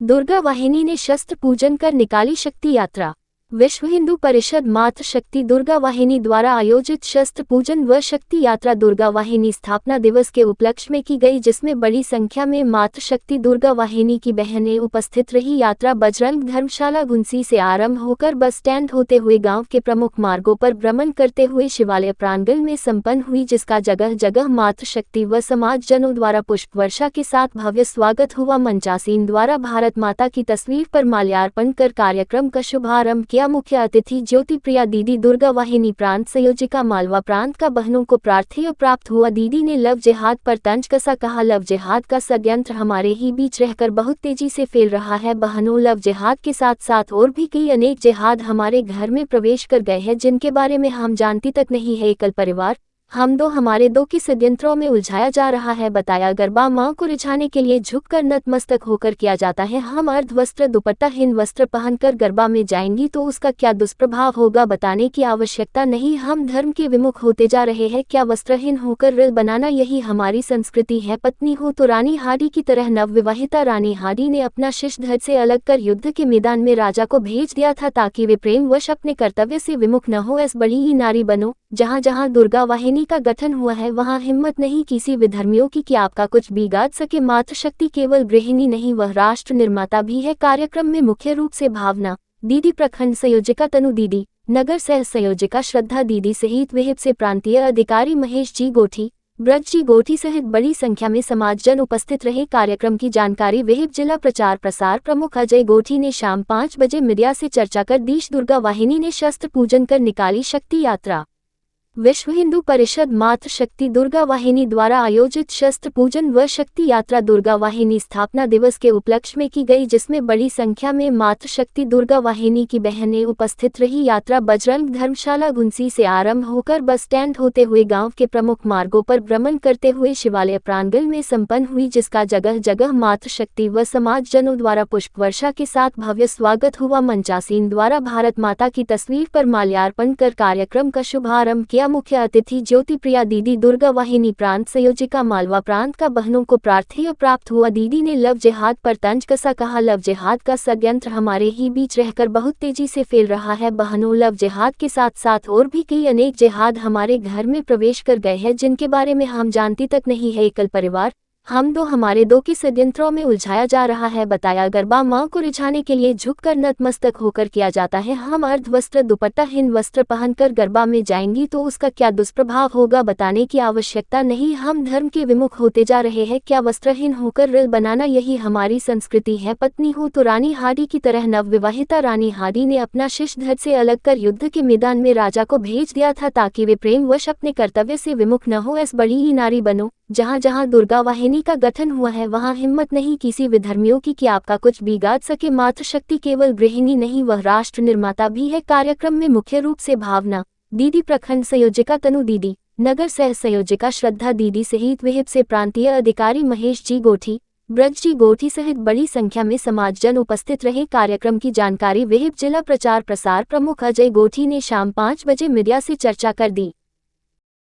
दुर्गा वाहिनी ने शस्त्र पूजन कर निकाली शक्ति यात्रा। विश्व हिंदू परिषद मातृ शक्ति दुर्गा वाहिनी द्वारा आयोजित शस्त्र पूजन व शक्ति यात्रा दुर्गा वाहिनी स्थापना दिवस के उपलक्ष्य में की गई, जिसमें बड़ी संख्या में मातृ शक्ति दुर्गा वाहिनी की बहनें उपस्थित रही। यात्रा बजरंग धर्मशाला गुंसी से आरंभ होकर बस स्टैंड होते हुए गांव के प्रमुख मार्गों पर भ्रमण करते हुए शिवालय प्रांगण में संपन्न हुई, जिसका जगह जगह मातृ शक्ति व समाज जनों द्वारा पुष्प वर्षा के साथ भव्य स्वागत हुआ। मंचासीन द्वारा भारत माता की तस्वीर पर माल्यार्पण कर कार्यक्रम का शुभारंभ किया। मुख्य अतिथि ज्योति प्रिया दीदी, दुर्गा वाहिनी प्रांत संयोजिका, मालवा प्रांत का बहनों को प्रार्थना प्राप्त हुआ। दीदी ने लव जिहाद पर तंज कसा, कहा लव जिहाद का षड्यंत्र हमारे ही बीच रहकर बहुत तेजी से फैल रहा है। बहनों, लव जिहाद के साथ साथ और भी कई अनेक जिहाद हमारे घर में प्रवेश कर गए हैं, जिनके बारे में हम जानती तक नहीं है। एकल परिवार हमारे दो की षड्यंत्रों में उलझाया जा रहा है, बताया। गरबा मां को रिझाने के लिए झुककर नतमस्तक होकर किया जाता है। हम अर्धवस्त्र दुपट्टाहीन वस्त्र पहनकर गरबा में जाएंगी तो उसका क्या दुष्प्रभाव होगा, बताने की आवश्यकता नहीं। हम धर्म के विमुख होते जा रहे हैं। क्या वस्त्रहीन होकर रील बनाना यही हमारी संस्कृति है? पत्नी हो तो रानी हाडी की तरह। नवविवाहिता रानी हाडी ने अपना शिष्ट धड़ से अलग कर युद्ध के मैदान में राजा को भेज दिया था, ताकि वे प्रेमवश अपने कर्तव्य से विमुख न हो। ऐसी बड़ी ही नारी बनो। जहाँ जहाँ दुर्गा वाहिनी का गठन हुआ है, वहाँ हिम्मत नहीं किसी विधर्मियों की कि आपका कुछ बिगाड़ सके। मातृशक्ति केवल गृहिणी नहीं, वह राष्ट्र निर्माता भी है। कार्यक्रम में मुख्य रूप से भावना दीदी, प्रखंड संयोजिका तनु दीदी, नगर सह संयोजिका श्रद्धा दीदी सहित विहिप से प्रांतीय अधिकारी महेश जी गोठी, ब्रज जी गोठी सहित बड़ी संख्या में समाजजन उपस्थित रहे। कार्यक्रम की जानकारी विहिप जिला प्रचार प्रसार प्रमुख अजय गोठी ने शाम 5 बजे मीडिया से चर्चा कर दी। दुर्गा वाहिनी ने शस्त्र पूजन कर निकाली शक्ति यात्रा। विश्व हिंदू परिषद मातृ शक्ति दुर्गा वाहिनी द्वारा आयोजित शस्त्र पूजन व शक्ति यात्रा दुर्गा वाहिनी स्थापना दिवस के उपलक्ष्य में की गई, जिसमें बड़ी संख्या में मातृ शक्ति दुर्गा वाहिनी की बहनें उपस्थित रही। यात्रा बजरंग धर्मशाला गुंसी से आरंभ होकर बस स्टैंड होते हुए गांव के प्रमुख मार्गों पर भ्रमण करते हुए शिवालय प्रांगण में संपन्न हुई, जिसका जगह जगह मातृ शक्ति व समाज जनों द्वारा पुष्प वर्षा के साथ भव्य स्वागत हुआ। मंचासीन द्वारा भारत माता की तस्वीर पर माल्यार्पण कर कार्यक्रम का शुभारंभ किया। मुख्य अतिथि ज्योति प्रिया दीदी, दुर्गा वाहिनी प्रांत संयोजिका, मालवा प्रांत का बहनों को प्रार्थना प्राप्त हुआ। दीदी ने लव जिहाद पर तंज कसा, कहा लव जिहाद का षड्यंत्र हमारे ही बीच रहकर बहुत तेजी से फैल रहा है। बहनों, लव जिहाद के साथ साथ और भी कई अनेक जिहाद हमारे घर में प्रवेश कर गए हैं, जिनके बारे में हम जानती तक नहीं है। एकल परिवार हमारे दो की षड्यंत्रों में उलझाया जा रहा है, बताया। गरबा मां को रिझाने के लिए झुककर नतमस्तक होकर किया जाता है। हम अर्धवस्त्र दुपट्टाहीन वस्त्र पहनकर गरबा में जाएंगी तो उसका क्या दुष्प्रभाव होगा, बताने की आवश्यकता नहीं। हम धर्म के विमुख होते जा रहे हैं। क्या वस्त्रहीन होकर रील बनाना यही हमारी संस्कृति है? पत्नी हो तो रानी हाडी की तरह। नवविवाहिता रानी हाडी ने अपना शिष्ट धड़ से अलग कर युद्ध के मैदान में राजा को भेज दिया था, ताकि वे प्रेमवश अपने कर्तव्य से विमुख न हो। ऐसी बड़ी ही नारी बनो। जहाँ जहाँ दुर्गा वाहिनी का गठन हुआ है, वहाँ हिम्मत नहीं किसी विधर्मियों की कि आपका कुछ बिगाड़ सके। मातृशक्ति केवल गृहिणी नहीं, वह राष्ट्र निर्माता भी है। कार्यक्रम में मुख्य रूप से भावना दीदी, प्रखंड संयोजिका तनु दीदी, नगर सह संयोजिका श्रद्धा दीदी सहित विहिप से प्रांतीय अधिकारी महेश जी गोठी, ब्रज जी गोठी सहित बड़ी संख्या में समाजजन उपस्थित रहे। कार्यक्रम की जानकारी विहिप जिला प्रचार प्रसार प्रमुख अजय गोठी ने शाम 5 बजे मीडिया से चर्चा कर दी।